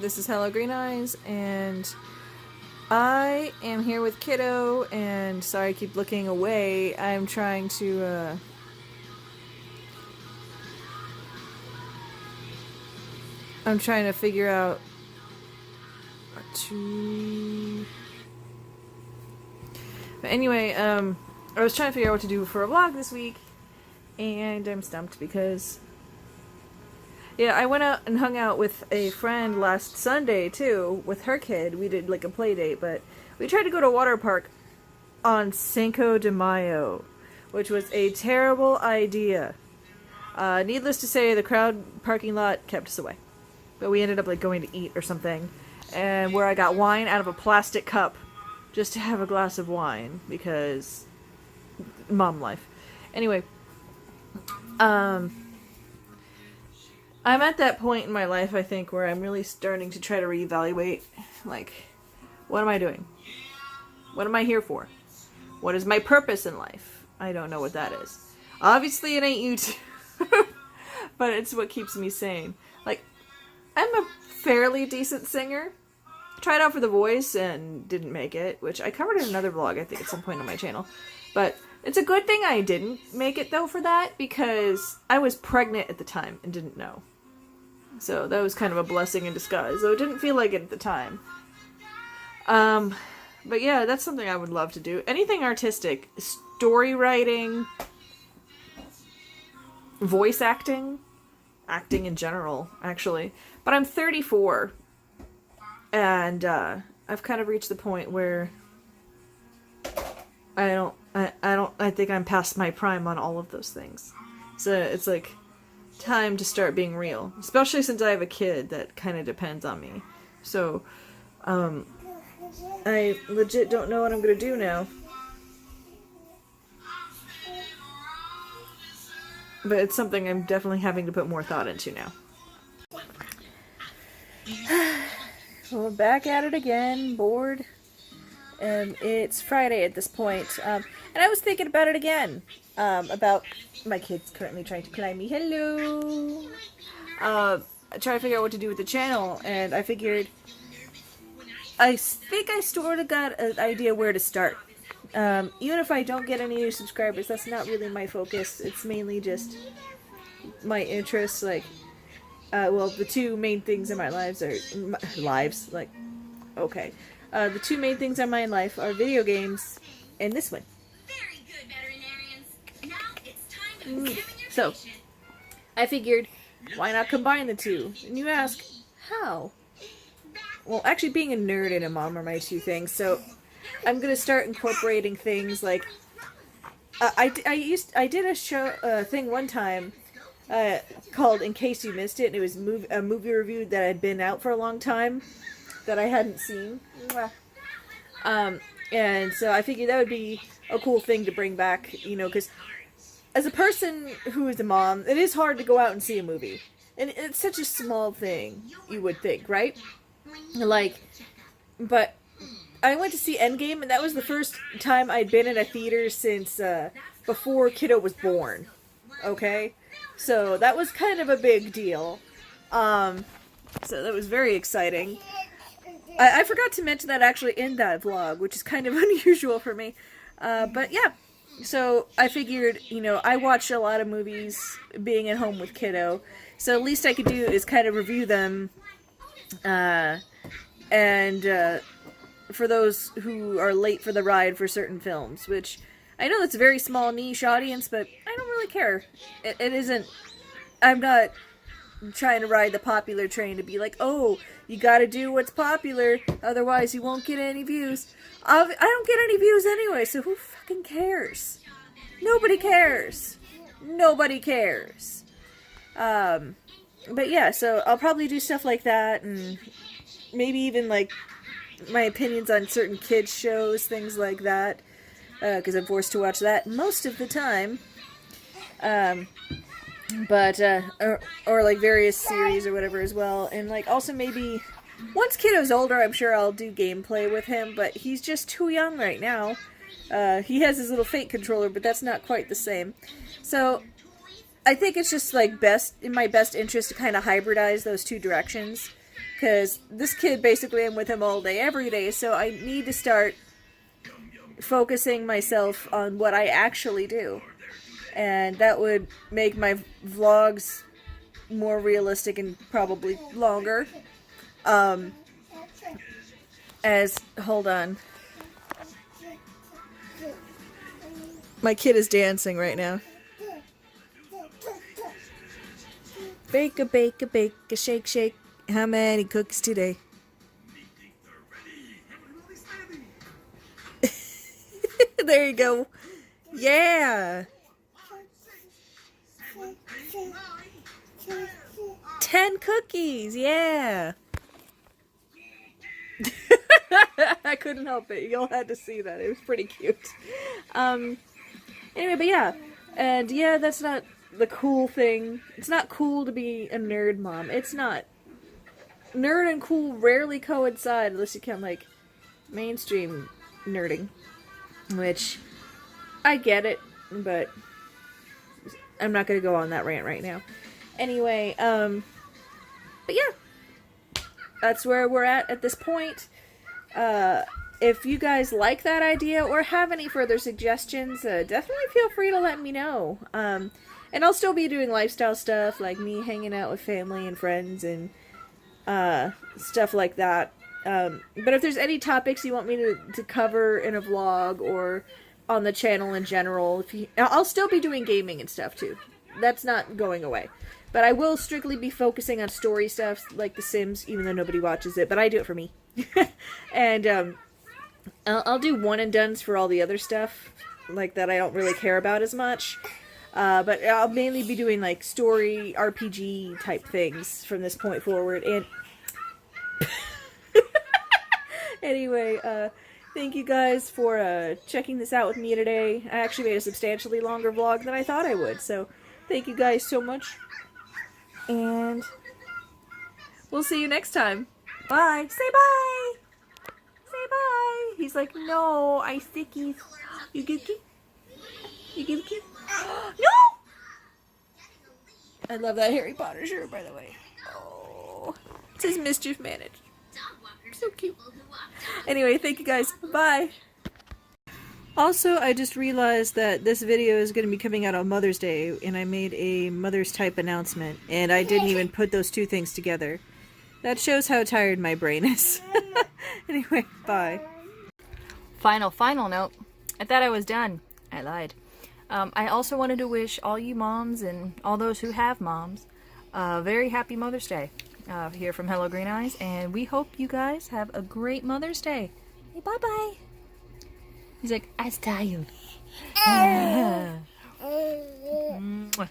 This is HelloGreenEyes, and I am here with Kiddo, and sorry I keep looking away. I'm trying to, figure out what to... But anyway, I was trying to figure out what to do for a vlog this week, and I'm stumped because... Yeah, I went out and hung out with a friend last Sunday, too, with her kid. We did, like, a play date, but we tried to go to a water park on Cinco de Mayo, which was a terrible idea. Needless to say, the crowd parking lot kept us away. But we ended up, like, going to eat or something, and where I got wine out of a plastic cup just to have a glass of wine, because mom life. Anyway, I'm at that point in my life, I think, where I'm really starting to try to reevaluate, like, what am I doing? What am I here for? What is my purpose in life? I don't know what that is. Obviously, it ain't YouTube, but it's what keeps me sane. Like, I'm a fairly decent singer. Tried out for The Voice and didn't make it, which I covered in another vlog, I think, at some point on my channel. But it's a good thing I didn't make it, though, for that, because I was pregnant at the time and didn't know. So that was kind of a blessing in disguise, though it didn't feel like it at the time. But yeah, that's something I would love to do. Anything artistic. Story writing. Voice acting. Acting in general, actually. But I'm 34. And I've kind of reached the point where I think I'm past my prime on all of those things. So it's like time to start being real, especially since I have a kid that kind of depends on me. So I legit don't know what I'm gonna do now, but it's something I'm definitely having to put more thought into now. We're back at it again, bored. It's Friday at this point, and I was thinking about it again, about my kids currently trying to climb me. Hello! Trying to figure out what to do with the channel, and I figured, I think I sort of got an idea where to start. Even if I don't get any new subscribers, that's not really my focus. It's mainly just my interests, like, well, the two main things in my lives are, the two main things in my life are video games and this one. Very good, veterinarians. Now it's time to examine your So, patient. I figured, why not combine the two? And you ask, how? Well, actually, being a nerd and a mom are my two things, so I'm gonna start incorporating things like, I did a thing one time, called In Case You Missed It, and it was a movie review that had been out for a long time, that I hadn't seen. And so I figured that would be a cool thing to bring back, you know, because as a person who is a mom, it is hard to go out and see a movie. And it's such a small thing, you would think, right? Like, but I went to see Endgame, and that was the first time I'd been in a theater since before Kiddo was born. Okay? So that was kind of a big deal. So that was very exciting. I forgot to mention that actually in that vlog, which is kind of unusual for me. But yeah, so I figured, you know, I watch a lot of movies being at home with Kiddo, so the least I could do is kind of review them, and for those who are late for the ride for certain films, which I know that's a very small niche audience, but I don't really care. It isn't, I'm not trying to ride the popular train to be like, oh, you gotta do what's popular, otherwise you won't get any views. I don't get any views anyway, so who fucking cares? Nobody cares. Nobody cares. But yeah, so I'll probably do stuff like that, and maybe even, like, my opinions on certain kids shows, things like that, because I'm forced to watch that most of the time. But, or like various series or whatever as well, and like also maybe, once Kiddo's older, I'm sure I'll do gameplay with him, but he's just too young right now. He has his little Fate controller, but that's not quite the same. So, I think it's just like in my best interest to kind of hybridize those two directions. because this kid, basically I'm with him all day every day, so I need to start focusing myself on what I actually do, and that would make my vlogs more realistic and probably longer. Hold on, my kid is dancing right now. Bake a bake a bake a shake shake. How many cookies today? There you go. Yeah. 10 cookies. Yeah. I couldn't help it. Y'all had to see that. It was pretty cute. Anyway, but yeah. And yeah, that's not the cool thing. It's not cool to be a nerd mom. It's not. Nerd and cool rarely coincide unless you count, like, mainstream nerding. Which, I get it, but I'm not going to go on that rant right now. Anyway, but yeah. That's where we're at this point. If you guys like that idea or have any further suggestions, definitely feel free to let me know. And I'll still be doing lifestyle stuff, like me hanging out with family and friends and stuff like that. But if there's any topics you want me to cover in a vlog or on the channel in general, I'll still be doing gaming and stuff too. That's not going away. But I will strictly be focusing on story stuff like The Sims, even though nobody watches it, but I do it for me. And I'll do one and dones for all the other stuff, like that I don't really care about as much. But I'll mainly be doing like story, RPG type things from this point forward. And anyway, thank you guys for checking this out with me today. I actually made a substantially longer vlog than I thought I would, so thank you guys so much. And we'll see you next time. Bye. Say bye. Say bye. He's like, no, I think you give a kiss. You give a kiss. No! I love that Harry Potter shirt, by the way. Oh, it says mischief managed. So cute. Anyway, thank you guys. Bye. Also, I just realized that this video is going to be coming out on Mother's Day, and I made a Mother's type announcement, and I didn't even put those two things together. That shows how tired my brain is. Anyway, bye. Final note. I thought I was done. I lied. I also wanted to wish all you moms and all those who have moms a very happy Mother's Day. Here from HelloGreenEyes, and we hope you guys have a great Mother's Day. Hey, bye-bye. He's like, I was tired. Mwah.